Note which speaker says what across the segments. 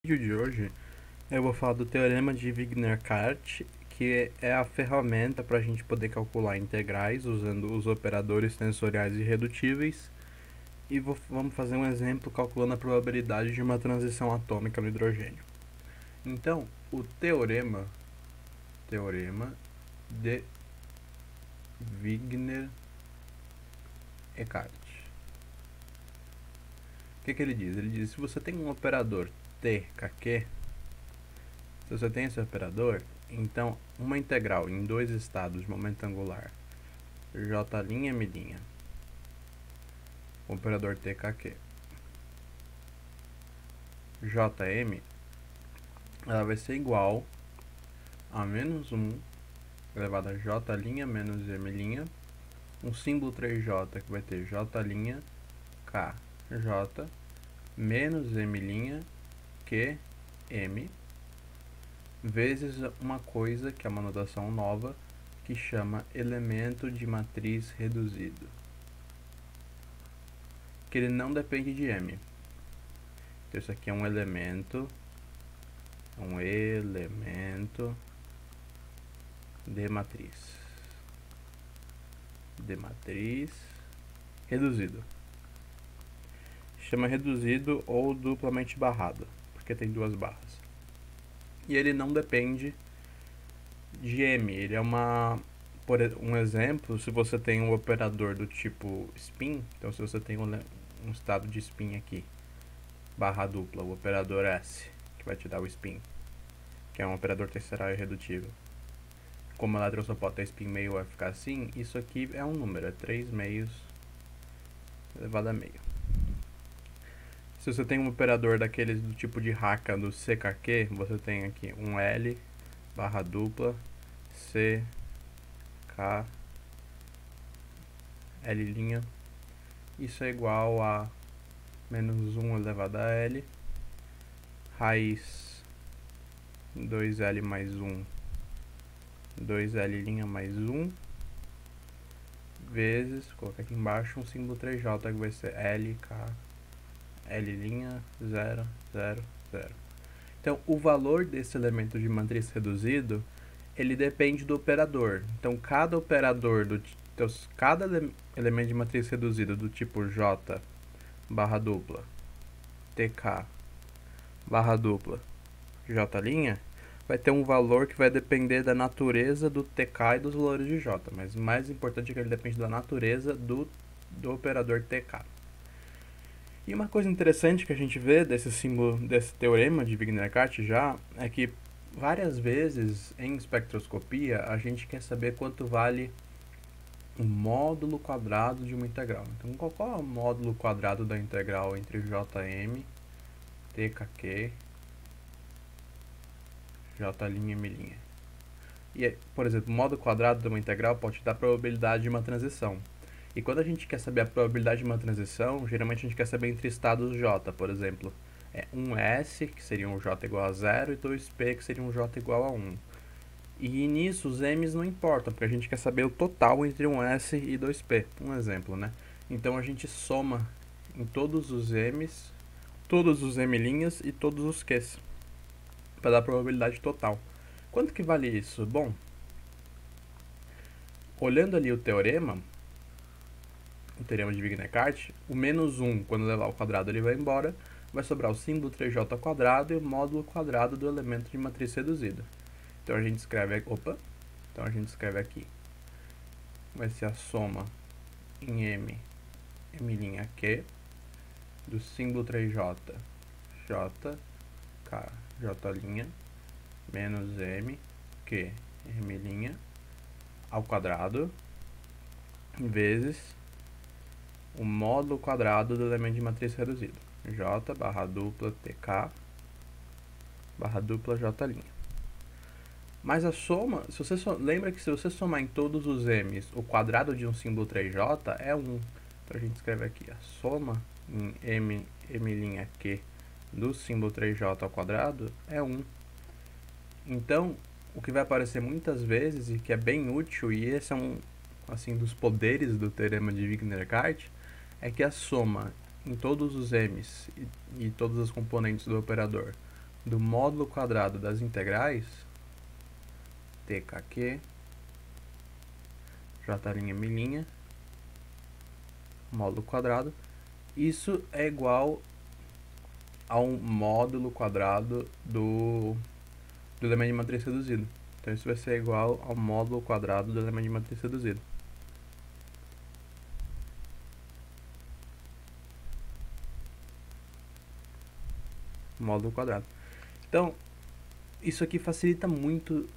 Speaker 1: vídeo de hoje eu vou falar do teorema de Wigner-Kart, que é a ferramenta para a gente poder calcular integrais usando os operadores tensoriais irredutíveis, e vamos fazer um exemplo calculando a probabilidade de uma transição atômica no hidrogênio. Então, o teorema de Wigner-Kart. O que ele diz? Ele diz que se você tem um operador TKQ, se você tem esse operador, então uma integral em dois estados de momento angular J'M', operador TKQ, Jm, ela vai ser igual a menos 1 elevado a J' menos M', um símbolo 3J que vai ter J' KJ menos M' que M, vezes uma coisa que é uma notação nova que chama elemento de matriz reduzido, que ele não depende de M. Então isso aqui é um elemento de matriz reduzido. Chama reduzido ou duplamente barrado, porque tem duas barras. E ele não depende de M. Ele é por um exemplo, se você tem um operador do tipo spin, então se você tem um estado de spin aqui, barra dupla, o operador S, que vai te dar o spin, que é um operador tensorial irredutível. Como o elétron só pode ter spin meio vai ficar assim, isso aqui é um número, é 3 meios elevado a meio. Se você tem um operador daqueles do tipo de Haka do CKQ, você tem aqui um L barra dupla C K L', isso é igual a menos 1 elevado a L raiz 2L mais 1 2L' mais 1 vezes, vou colocar aqui embaixo um símbolo 3J que vai ser L, K, L', 0, 0, 0. Então, o valor desse elemento de matriz reduzido, ele depende do operador. Então, cada operador, cada elemento de matriz reduzida do tipo J barra dupla, TK barra dupla, J', vai ter um valor que vai depender da natureza do TK e dos valores de J, mas o mais importante é que ele depende da natureza do operador TK. E uma coisa interessante que a gente vê desse teorema de Wigner-Kart já é que várias vezes em espectroscopia a gente quer saber quanto vale o módulo quadrado de uma integral. Então, qual é o módulo quadrado da integral entre Jm, TKQ, J'M', M'? E, por exemplo, o módulo quadrado de uma integral pode dar a probabilidade de uma transição. E quando a gente quer saber a probabilidade de uma transição, geralmente a gente quer saber entre estados J, por exemplo. É 1S, que seria um J igual a 0, e 2P, que seria um J igual a 1. E nisso os M's não importam, porque a gente quer saber o total entre 1S e 2P, um exemplo, né? Então a gente soma em todos os M's, todos os M' e todos os Q's, para dar a probabilidade total. Quanto que vale isso? Bom, olhando ali o teorema de Wigner-Kart, o menos 1, quando levar ao quadrado, ele vai embora, vai sobrar o símbolo 3J ao quadrado e o módulo quadrado do elemento de matriz reduzida. Então a gente escreve aqui, vai ser a soma em M, M'Q, do símbolo 3J, J, K, J', menos M, Q, M' ao quadrado, vezes o módulo quadrado do elemento de matriz reduzido, J barra dupla TK barra dupla J'. Mas a soma, lembra que se você somar em todos os M's, o quadrado de um símbolo 3J é 1. Então a gente escreve aqui a soma em M'Q do símbolo 3J ao quadrado é 1. Então, o que vai aparecer muitas vezes, e que é bem útil, e esse é um dos poderes do teorema de Wigner-Kart, é que a soma em todos os M's e todas as componentes do operador do módulo quadrado das integrais, TKQ, J', módulo quadrado, isso é igual ao módulo quadrado do elemento de matriz reduzido. Então isso vai ser igual ao módulo quadrado do elemento de matriz reduzido. Módulo quadrado. Então, isso aqui facilita muito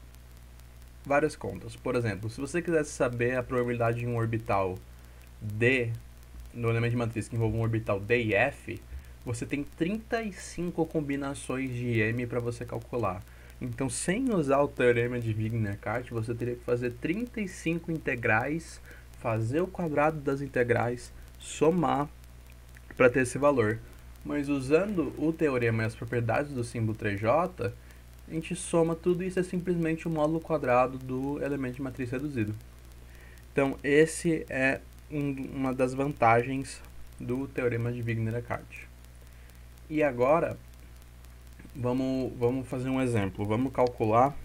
Speaker 1: várias contas. Por exemplo, se você quisesse saber a probabilidade de um orbital D, no elemento de matriz que envolve um orbital D e F, você tem 35 combinações de M para você calcular. Então, sem usar o teorema de Wigner-Kart, você teria que fazer 35 integrais, fazer o quadrado das integrais, somar para ter esse valor. Mas usando o teorema e as propriedades do símbolo 3J, a gente soma tudo e isso é simplesmente o módulo quadrado do elemento de matriz reduzido. Então, esse é uma das vantagens do teorema de Wigner-Kart. E agora, vamos fazer um exemplo. Vamos calcular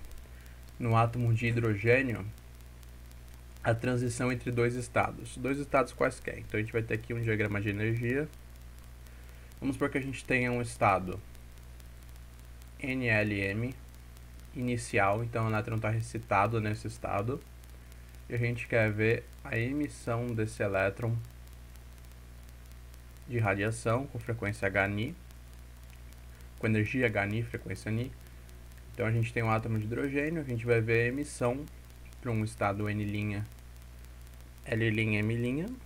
Speaker 1: no átomo de hidrogênio a transição entre dois estados quaisquer. Então, a gente vai ter aqui um diagrama de energia. Vamos supor que a gente tenha um estado NLM inicial, então o elétron está recitado nesse estado. E a gente quer ver a emissão desse elétron de radiação com frequência HNi, com energia HNi, frequência Ni. Então a gente tem um átomo de hidrogênio, a gente vai ver a emissão para um estado N', L', M'.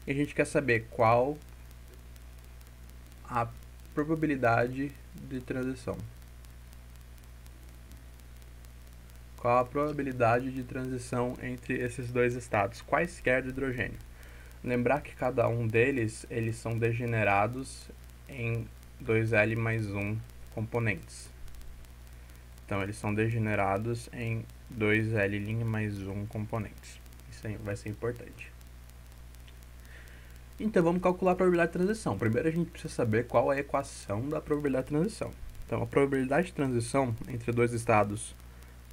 Speaker 1: E a gente quer saber qual a probabilidade de transição. Qual a probabilidade de transição entre esses dois estados, quaisquer de hidrogênio? Lembrar que cada um deles, eles são degenerados em 2L mais 1 componentes. Então, eles são degenerados em 2L' mais 1 componentes. Isso aí vai ser importante. Então, vamos calcular a probabilidade de transição. Primeiro, a gente precisa saber qual é a equação da probabilidade de transição. Então, a probabilidade de transição entre dois estados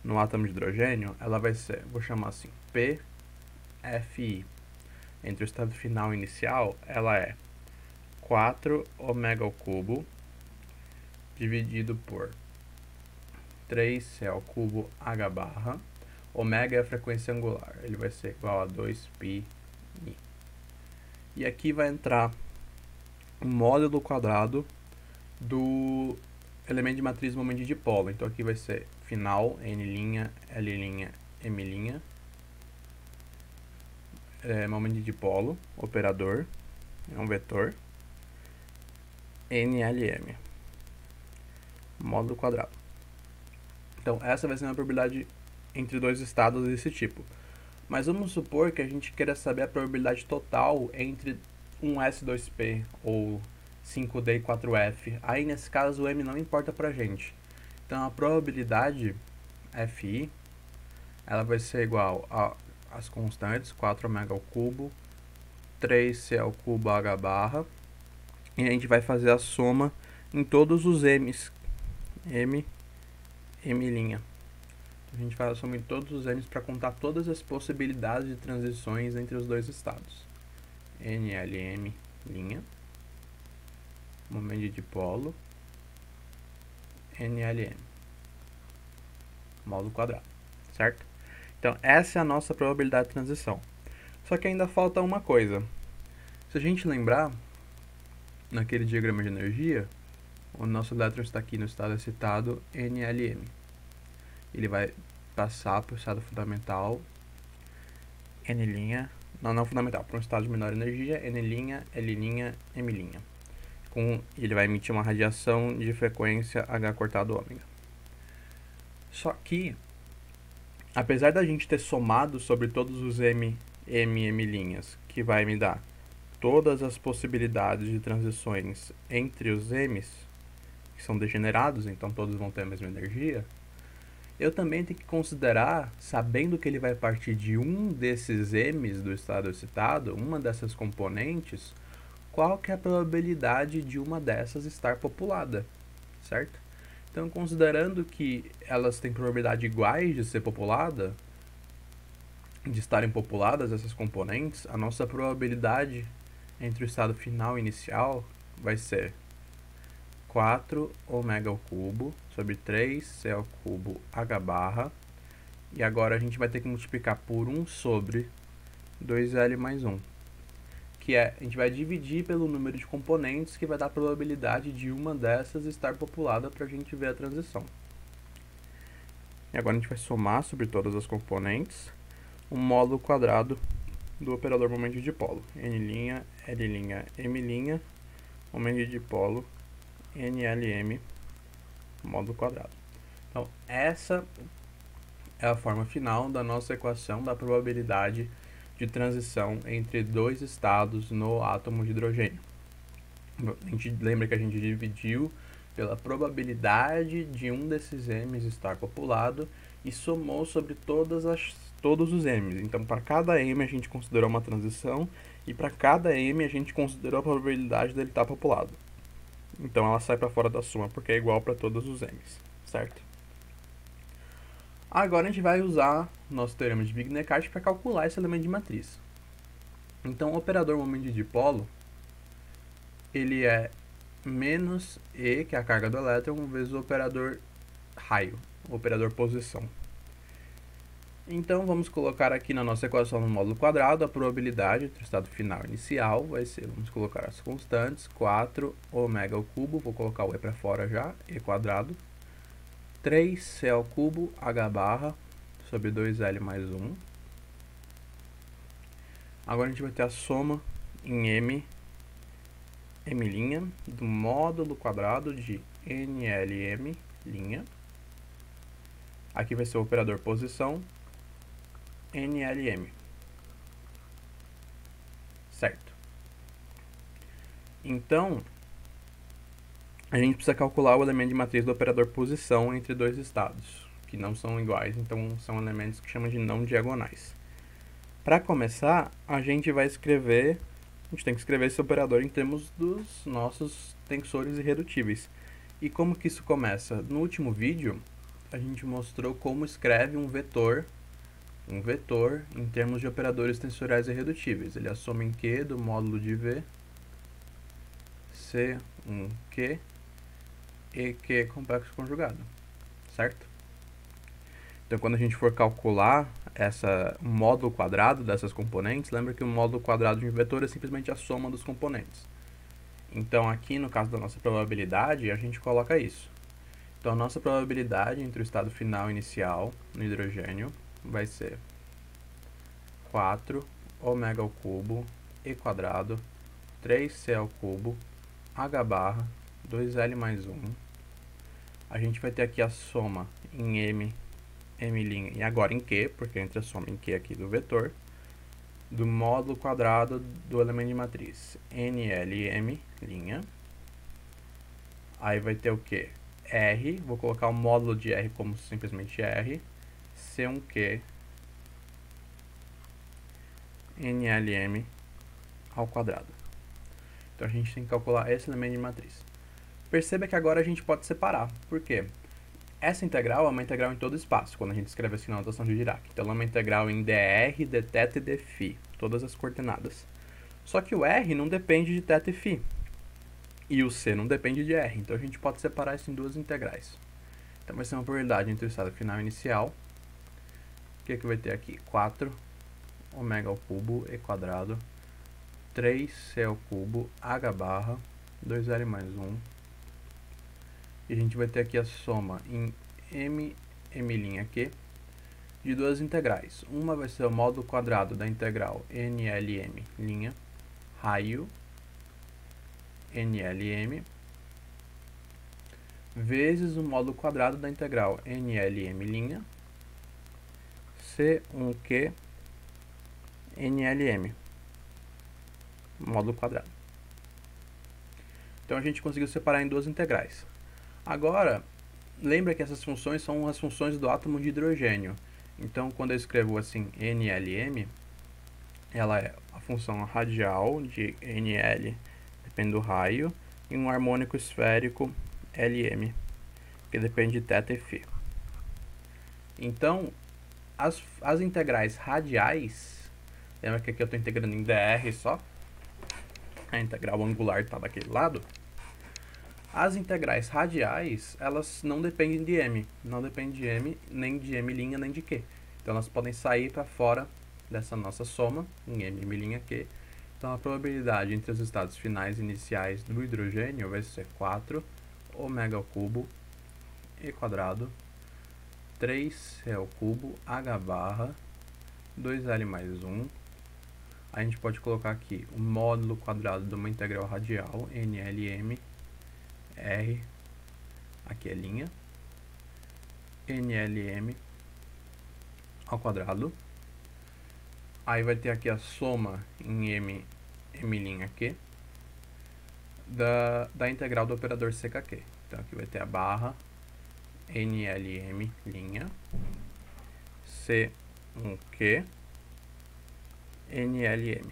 Speaker 1: no átomo de hidrogênio, ela vai ser, vou chamar assim, PFI. Entre o estado final e inicial, ela é 4 ômega ao cubo dividido por 3C ao cubo H barra. Ômega é a frequência angular, ele vai ser igual a 2πi. E aqui vai entrar o módulo quadrado do elemento de matriz momento de dipolo. Então aqui vai ser final, N', L', M'. Momento de dipolo, operador, é um vetor. NLM. Módulo quadrado. Então essa vai ser uma probabilidade entre dois estados desse tipo. Mas vamos supor que a gente queira saber a probabilidade total entre um S2P ou 5D e 4F. Aí nesse caso o M não importa pra gente. Então a probabilidade FI, ela vai ser igual às constantes 4 ômega ao cubo, 3C ao cubo H barra. E a gente vai fazer a soma em todos os M's. M'. A gente faz a soma em todos os N's para contar todas as possibilidades de transições entre os dois estados. NLM', momento de dipolo, NLM, módulo quadrado, certo? Então, essa é a nossa probabilidade de transição. Só que ainda falta uma coisa. Se a gente lembrar, naquele diagrama de energia, o nosso elétron está aqui no estado excitado NLM. Ele vai passar para o estado fundamental N', não fundamental, para um estado de menor energia, N', L', M'. Ele vai emitir uma radiação de frequência H cortado ômega. Só que, apesar da gente ter somado sobre todos os M', que vai me dar todas as possibilidades de transições entre os M's, que são degenerados, então todos vão ter a mesma energia, eu também tenho que considerar, sabendo que ele vai partir de um desses M's do estado excitado, uma dessas componentes, qual que é a probabilidade de uma dessas estar populada, certo? Então, considerando que elas têm probabilidade iguais de ser populada, de estarem populadas essas componentes, a nossa probabilidade entre o estado final e inicial vai ser 4 ômega ao cubo sobre 3c ao cubo h barra, e agora a gente vai ter que multiplicar por 1 sobre 2L mais 1, que a gente vai dividir pelo número de componentes, que vai dar a probabilidade de uma dessas estar populada para a gente ver a transição. E agora a gente vai somar sobre todas as componentes o módulo quadrado do operador momento de dipolo, N', L', M', momento de dipolo, NLM, módulo quadrado. Então, essa é a forma final da nossa equação da probabilidade de transição entre dois estados no átomo de hidrogênio. A gente lembra que a gente dividiu pela probabilidade de um desses M's estar populado e somou sobre todos os M's. Então, para cada M a gente considerou uma transição e para cada M a gente considerou a probabilidade dele estar populado. Então, ela sai para fora da soma porque é igual para todos os M's, certo? Agora a gente vai usar nosso teorema de Wigner-Descartes para calcular esse elemento de matriz. Então, o operador momento de dipolo, ele é menos E, que é a carga do elétron, vezes o operador raio, o operador posição. Então, vamos colocar aqui na nossa equação no módulo quadrado a probabilidade entre o estado final e inicial. Vai ser, vamos colocar as constantes, 4 ômega ao cubo, vou colocar o E para fora já, E quadrado, 3C ao cubo, H barra, sobre 2L mais 1. Agora a gente vai ter a soma em M', do módulo quadrado de NLM'. Aqui vai ser o operador posição, NLM. Certo. Então, a gente precisa calcular o elemento de matriz do operador posição entre dois estados, que não são iguais, então são elementos que chamam de não diagonais. Para começar, a gente tem que escrever esse operador em termos dos nossos tensores irredutíveis. E como que isso começa? No último vídeo, a gente mostrou como escreve um vetor em termos de operadores tensoriais irredutíveis. Ele é a soma em Q do módulo de V, C1Q, e Q complexo conjugado, certo? Então, quando a gente for calcular o módulo quadrado dessas componentes, lembra que o módulo quadrado de um vetor é simplesmente a soma dos componentes. Então, aqui no caso da nossa probabilidade, a gente coloca isso. Então, a nossa probabilidade entre o estado final e inicial no hidrogênio vai ser 4 ômega ao cubo, E quadrado, 3C ao cubo, H barra, 2L mais 1. A gente vai ter aqui a soma em M', e agora em Q, porque entra a soma em Q aqui do vetor, do módulo quadrado do elemento de matriz NLM'. Aí vai ter o que? R, vou colocar o módulo de R como simplesmente R, C1Q, NLM ao quadrado. Então a gente tem que calcular esse elemento de matriz. Perceba que agora a gente pode separar. Por quê? Essa integral é uma integral em todo o espaço, quando a gente escreve assim na notação de Dirac. Então ela é uma integral em dr, dθ e dφ, todas as coordenadas. Só que o R não depende de θ e φ. E o C não depende de R. Então a gente pode separar isso em duas integrais. Então vai ser uma probabilidade entre o estado final e inicial. O que é que vai ter aqui? 4 ômega ao cubo, E quadrado, 3C ao cubo, H barra, 2L mais 1. E a gente vai ter aqui a soma em M', de duas integrais. Uma vai ser o módulo quadrado da integral NLM', raio, NLM, vezes o módulo quadrado da integral NLM', C1Q, NLM, módulo quadrado. Então a gente conseguiu separar em duas integrais. Agora, lembra que essas funções são as funções do átomo de hidrogênio. Então, quando eu escrevo assim NLM, ela é a função radial de NL, depende do raio, e um harmônico esférico LM, que depende de θ e φ. Então, as integrais radiais, lembra que aqui eu estou integrando em dr só? A integral angular está daquele lado. As integrais radiais, elas não dependem de m. Não dependem de m, nem de m', nem de q. Então, elas podem sair para fora dessa nossa soma, em m', q. Então, a probabilidade entre os estados finais e iniciais do hidrogênio vai ser 4 ômega ao cubo e quadrado 3c ao cubo h barra 2l mais 1. A gente pode colocar aqui o módulo quadrado de uma integral radial, NLM, R, aqui é linha, NLM ao quadrado. Aí vai ter aqui a soma em M', da integral do operador CKQ. Então aqui vai ter a barra NLM', C1Q, NLM,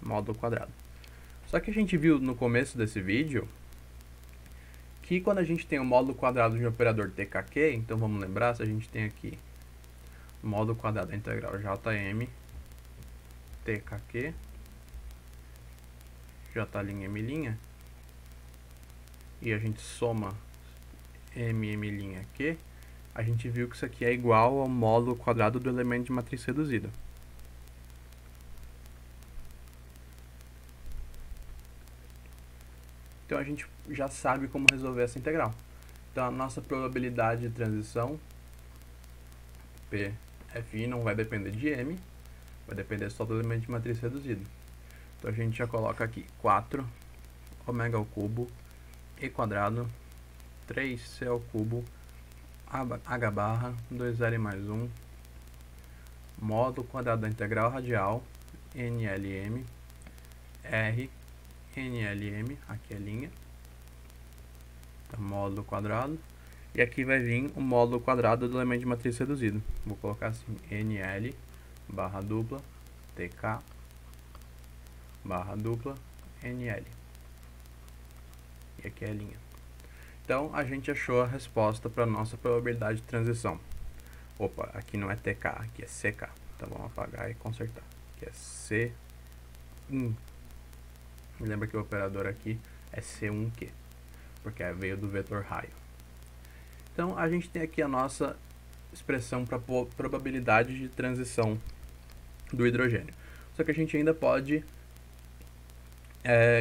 Speaker 1: módulo quadrado. Só que a gente viu no começo desse vídeo que quando a gente tem o módulo quadrado de um operador TKQ, então vamos lembrar, se a gente tem aqui o módulo quadrado da integral JM, TKQ, J'M', e a gente soma M', a gente viu que isso aqui é igual ao módulo quadrado do elemento de matriz reduzida. Então a gente já sabe como resolver essa integral. Então a nossa probabilidade de transição, PFi, não vai depender de m, vai depender só do elemento de matriz reduzida. Então a gente já coloca aqui 4 ômega ao cubo e quadrado 3c ao cubo h barra 2l mais 1 módulo quadrado da integral radial NLM R NLM, aqui é linha, então, módulo quadrado, e aqui vai vir o módulo quadrado do elemento de matriz reduzido. Vou colocar assim, NL barra dupla TK barra dupla NL, e aqui é a linha. Então a gente achou a resposta para a nossa probabilidade de transição. Opa, aqui não é TK, aqui é CK. Então vamos apagar e consertar. Aqui é C1. Lembra que o operador aqui é C1Q, porque veio do vetor raio. Então a gente tem aqui a nossa expressão para probabilidade de transição do hidrogênio. Só que a gente ainda pode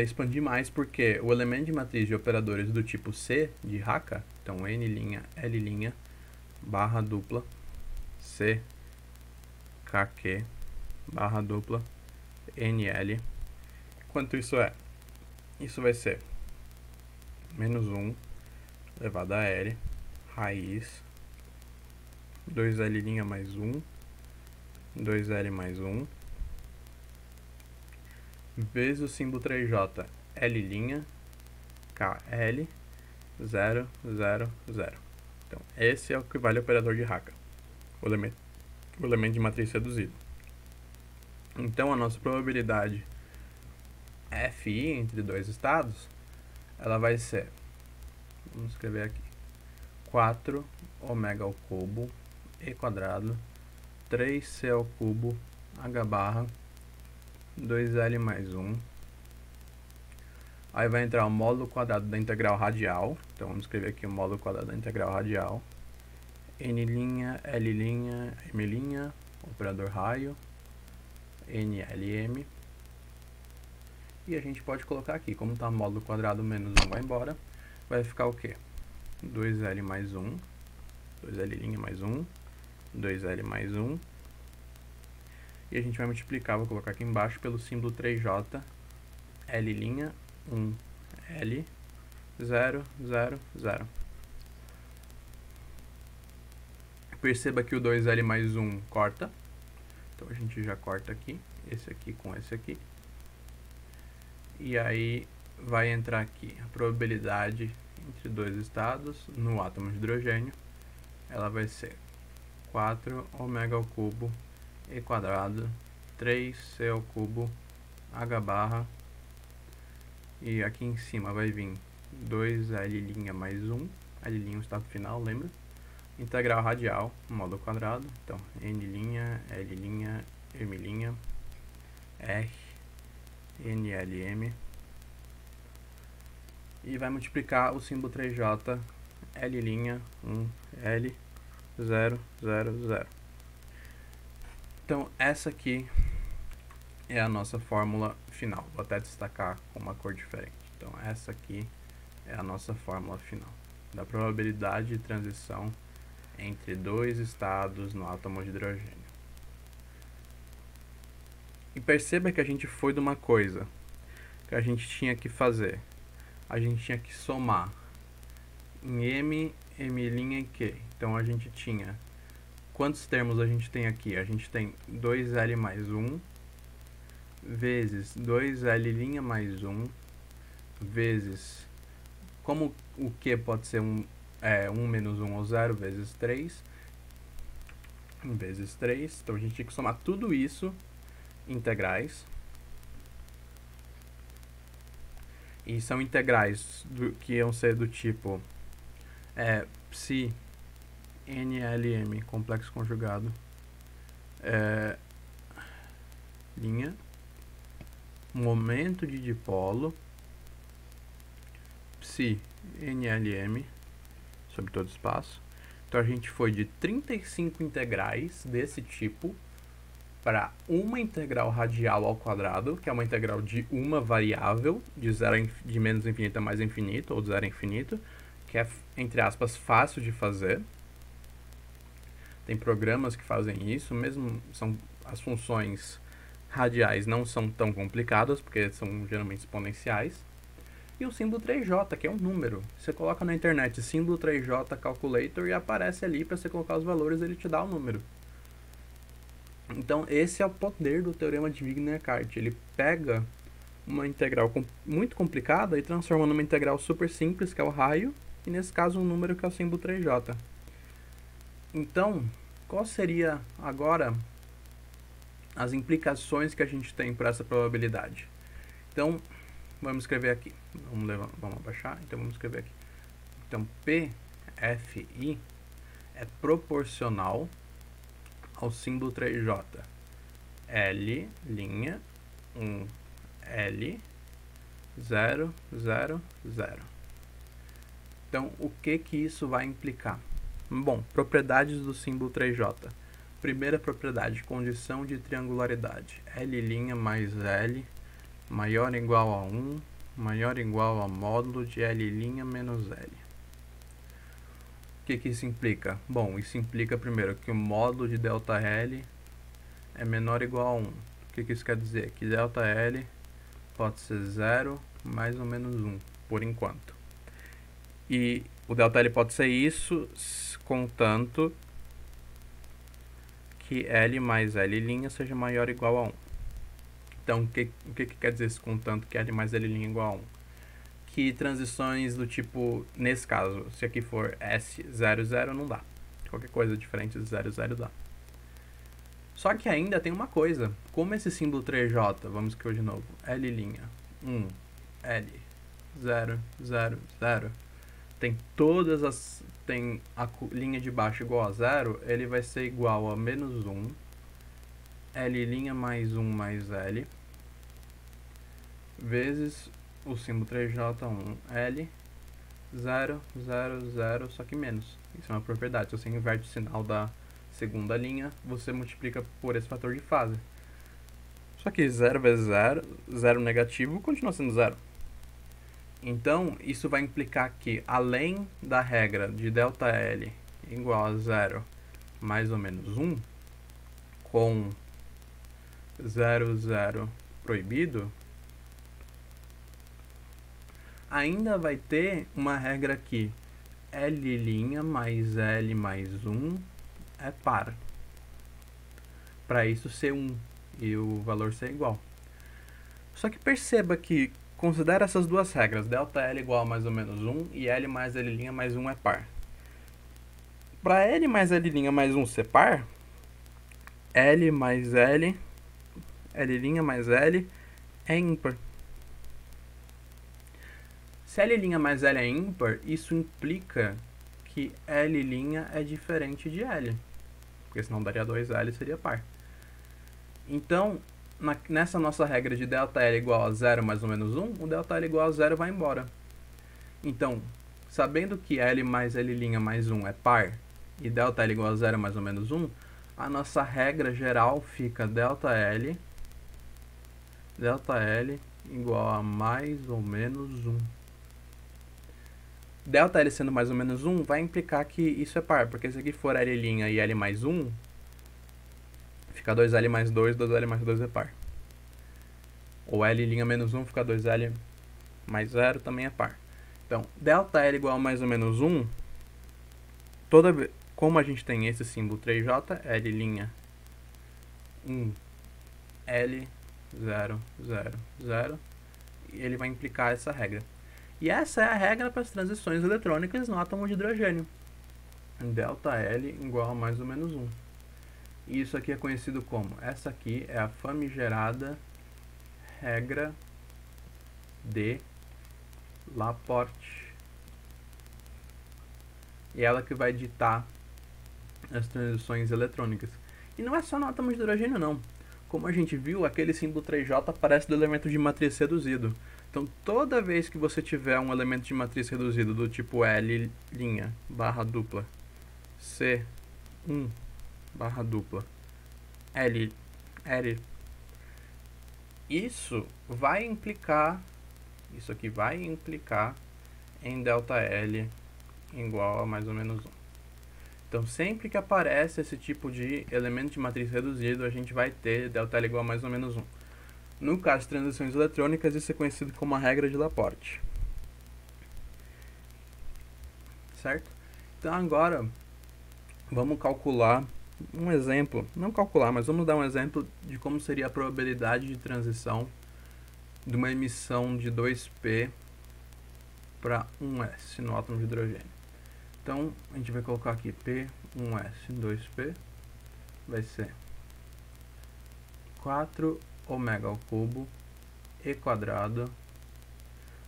Speaker 1: expandir mais, porque o elemento de matriz de operadores do tipo C, de Haka, então N', L', barra dupla, C, KQ, barra dupla, NL. Quanto isso é? Isso vai ser menos 1 elevado a L, raiz, 2L' mais 1, 2L mais 1, vezes o símbolo 3J, L', KL, 0, 0, 0. Então, esse é o que vale o operador de Haka, o elemento de matriz reduzido. Então, a nossa probabilidade Fi entre dois estados, ela vai ser, vamos escrever aqui, 4 ômega ao cubo e quadrado 3c ao cubo h barra 2l mais 1. Aí vai entrar o módulo quadrado da integral radial, então vamos escrever aqui o módulo quadrado da integral radial, N', L', M', operador raio, NLM. E a gente pode colocar aqui, como está módulo quadrado menos 1 vai embora, vai ficar o quê? 2L mais 1, 2L' mais 1, 2L mais 1. E a gente vai multiplicar, vou colocar aqui embaixo, pelo símbolo 3J, L', 1, L, 0, 0, 0. Perceba que o 2L mais 1 corta. Então a gente já corta aqui, esse aqui com esse aqui. E aí vai entrar aqui a probabilidade entre dois estados no átomo de hidrogênio. Ela vai ser 4 ômega ao cubo e quadrado 3c ao cubo h barra, e aqui em cima vai vir 2L' mais 1, L' é o estado final, lembra? Integral radial, módulo quadrado, então N', L', M', R, NLM, e vai multiplicar o símbolo 3J, L', 1, L, 0, 0, 0. Então, essa aqui é a nossa fórmula final. Vou até destacar com uma cor diferente. Então, essa aqui é a nossa fórmula final da probabilidade de transição entre dois estados no átomo de hidrogênio. E perceba que a gente foi de uma coisa que a gente tinha que fazer. A gente tinha que somar em M, M' e Q. Então, a gente tinha... Quantos termos a gente tem aqui? A gente tem 2L mais 1 vezes 2L' mais 1 vezes... Como o Q pode ser 1 menos 1 ou 0 vezes 3, vezes 3. Então, a gente tinha que somar tudo isso integrais. E são integrais que iam ser do tipo psi NLM, complexo conjugado, linha, momento de dipolo, psi NLM, sobre todo espaço. Então, a gente foi de 35 integrais desse tipo para uma integral radial ao quadrado, que é uma integral de uma variável, de menos infinito a mais infinito, ou de zero a infinito, que é, entre aspas, fácil de fazer. Tem programas que fazem isso, mesmo as funções radiais não são tão complicadas, porque são geralmente exponenciais. E o símbolo 3J, que é um número. Você coloca na internet símbolo 3J calculator e aparece ali para você colocar os valores, ele te dá o número. Então, esse é o poder do teorema de Wigner-Heckardt. Ele pega uma integral muito complicada e transforma numa integral super simples, que é o raio, e nesse caso um número que é o símbolo 3J. Então, qual seria agora as implicações que a gente tem para essa probabilidade? Então, vamos escrever aqui. Vamos abaixar, então vamos escrever aqui. Então, PFI é proporcional ao símbolo 3J. L', 1, L, 0, 0, 0. Então, o que isso vai implicar? Bom, propriedades do símbolo 3J. Primeira propriedade, condição de triangularidade. L' mais L maior ou igual a 1, maior ou igual a módulo de L' menos L. O que isso implica? Bom, isso implica primeiro que o módulo de ΔL é menor ou igual a 1. O que isso quer dizer? Que ΔL pode ser 0 mais ou menos 1, por enquanto. E o ΔL pode ser isso, contanto que L mais L' seja maior ou igual a 1. Então, o que quer dizer isso, contanto que L mais L' é igual a 1? Que transições do tipo, nesse caso, se aqui for S00, não dá. Qualquer coisa diferente de 00 dá. Só que ainda tem uma coisa. Como esse símbolo 3J, vamos escrever de novo, L', 1, L, 0, 0, 0, tem a linha de baixo igual a 0, ele vai ser igual a menos 1, L' mais 1 mais L, vezes o símbolo 3J1, L, 0, 0, 0, só que menos. Isso é uma propriedade. Se você inverte o sinal da segunda linha, você multiplica por esse fator de fase. Só que 0 vezes 0, 0 negativo, continua sendo 0. Então, isso vai implicar que, além da regra de ΔL igual a 0 mais ou menos 1, com 0, 0 proibido, ainda vai ter uma regra aqui. L' mais L mais 1 é par. Para isso ser 1 e o valor ser igual. Só que perceba que considera essas duas regras, ΔL igual a mais ou menos 1 e L mais L' mais 1 é par. Para L mais L' mais 1 ser par, L mais L, L' mais L é ímpar. Se L' mais L é ímpar, isso implica que L' é diferente de L, porque senão daria 2L e seria par. Então, nessa nossa regra de ΔL igual a 0 mais ou menos 1, o ΔL igual a 0 vai embora. Então, sabendo que L mais L' mais 1 é par, e ΔL igual a 0 mais ou menos 1, a nossa regra geral fica ΔL igual a mais ou menos 1. ΔL sendo mais ou menos 1 vai implicar que isso é par, porque se aqui for L' e L mais 1, fica 2L mais 2, 2L mais 2 é par. Ou L' menos 1 fica 2L mais 0, também é par. Então, ΔL igual a mais ou menos 1, como a gente tem esse símbolo 3J, L' 1, L, 0, 0, 0, e ele vai implicar essa regra. E essa é a regra para as transições eletrônicas no átomo de hidrogênio. ΔL igual a mais ou menos 1. E isso aqui é conhecido como, essa aqui é a famigerada regra de Laporte. E ela que vai ditar as transições eletrônicas. E não é só no átomo de hidrogênio não. Como a gente viu, aquele símbolo 3J aparece do elemento de matriz reduzido. Então, toda vez que você tiver um elemento de matriz reduzido do tipo L' barra dupla, C1 barra dupla, L, isso aqui vai implicar em ΔL igual a mais ou menos 1. Então, sempre que aparece esse tipo de elemento de matriz reduzido, a gente vai ter ΔL igual a mais ou menos 1. No caso de transições eletrônicas, isso é conhecido como a regra de Laporte. Certo? Então, agora, vamos calcular um exemplo. Não calcular, mas vamos dar um exemplo de como seria a probabilidade de transição de uma emissão de 2P para 1S no átomo de hidrogênio. Então, a gente vai colocar aqui P, 1S, 2P, vai ser 4 ômega ao cubo, E quadrado,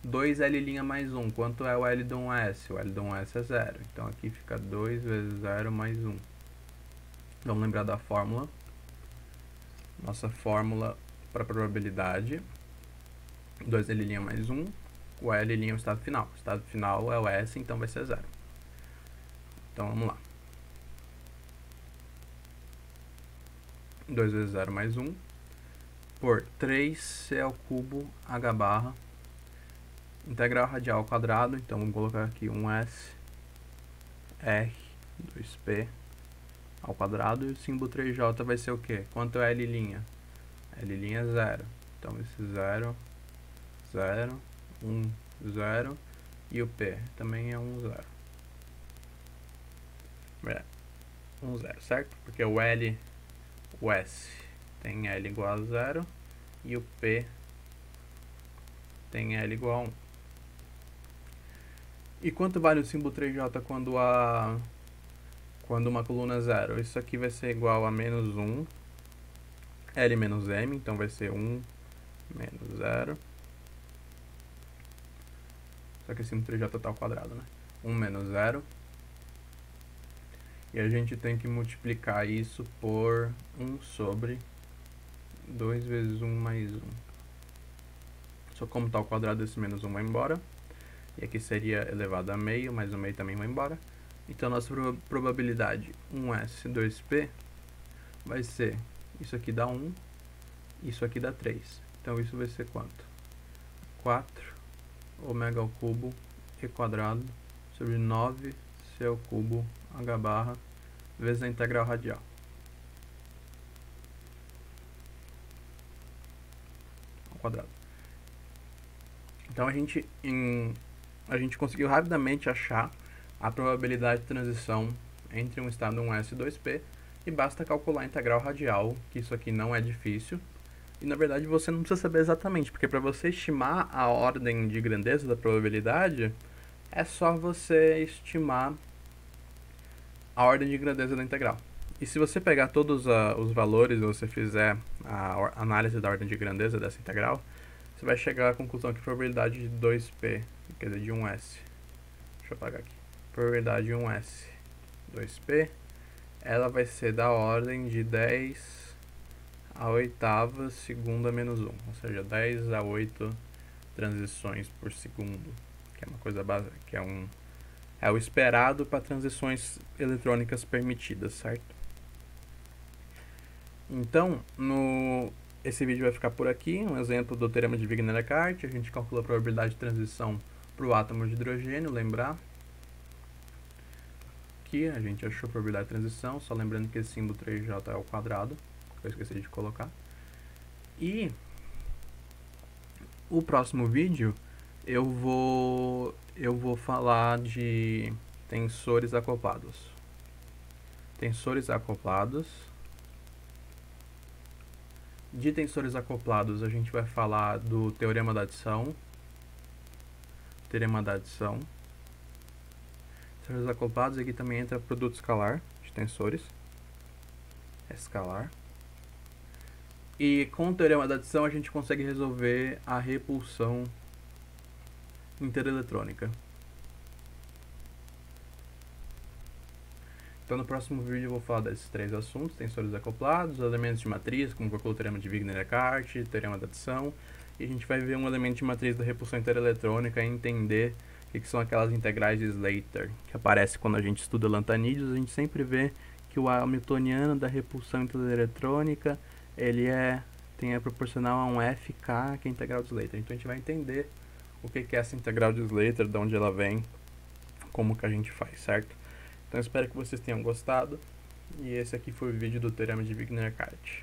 Speaker 1: 2L' mais 1. Quanto é o L de 1S? O L de 1S é 0. Então, aqui fica 2 vezes 0 mais 1. Vamos lembrar da fórmula. Nossa fórmula para probabilidade. 2L' mais 1. O L' é o estado final. O estado final é o S, então vai ser 0. Então, vamos lá. 2 vezes 0 mais 1 por 3C ao cubo H barra integral radial ao quadrado. Então, vamos colocar aqui 1S R 2P ao quadrado. E o símbolo 3J vai ser o quê? Quanto é L'? L' é 0. Então, esse 0, 0, 1, 0. E o P também é 1, 0. 1, 0, certo? Porque o L, o S tem L igual a 0 e o P tem L igual a 1. E quanto vale o símbolo 3J quando uma coluna é 0? Isso aqui vai ser igual a menos 1, L menos M, então vai ser 1 menos 0. Só que o símbolo 3J está ao quadrado, né? 1 menos 0. E a gente tem que multiplicar isso por 1 sobre 2 vezes 1 mais 1. Só como está ao quadrado, esse menos 1 vai embora. E aqui seria elevado a meio, mas o meio também vai embora. Então, nossa probabilidade 1S 2P vai ser, isso aqui dá 1, isso aqui dá 3. Então, isso vai ser quanto? 4 ômega ao cubo E quadrado sobre 9C ao cubo H barra vezes a integral radial. Ao quadrado. Então, a gente conseguiu rapidamente achar a probabilidade de transição entre um estado 1S e 2P, e basta calcular a integral radial, que isso aqui não é difícil, e na verdade você não precisa saber exatamente, porque para você estimar a ordem de grandeza da probabilidade, é só você estimar a ordem de grandeza da integral. E se você pegar todos os valores e você fizer a análise da ordem de grandeza dessa integral, você vai chegar à conclusão que a probabilidade de 2P quer dizer, de 1s. Deixa eu apagar aqui. Probabilidade 1s 2p, ela vai ser da ordem de 10 a oitava segunda menos 1, ou seja, 10 a 8 transições por segundo, que é uma coisa básica, que é o esperado para transições eletrônicas permitidas, certo? Então, esse vídeo vai ficar por aqui, um exemplo do teorema de Wigner-Eckart. A gente calcula a probabilidade de transição para o átomo de hidrogênio, lembrar que a gente achou a probabilidade de transição, só lembrando que esse símbolo 3J é ao quadrado, que eu esqueci de colocar. E o próximo vídeo eu vou falar de tensores acoplados. De tensores acoplados a gente vai falar do teorema da adição. Tensores acoplados, aqui também entra produto escalar de tensores. Escalar. E com o teorema da adição a gente consegue resolver a repulsão intereletrônica. Então no próximo vídeo eu vou falar desses três assuntos: tensores acoplados, elementos de matriz, como calcula o teorema de Wigner-Eckart, teorema da adição, e a gente vai ver um elemento de matriz da repulsão intereletrônica e entender o que são aquelas integrais de Slater, que aparece quando a gente estuda lantanídeos. A gente sempre vê que o hamiltoniano da repulsão intereletrônica ele é proporcional a um FK, que é a integral de Slater. Então a gente vai entender o que é essa integral de Slater, de onde ela vem, como que a gente faz, certo? Então espero que vocês tenham gostado, e esse aqui foi o vídeo do teorema de Wigner-Eckart.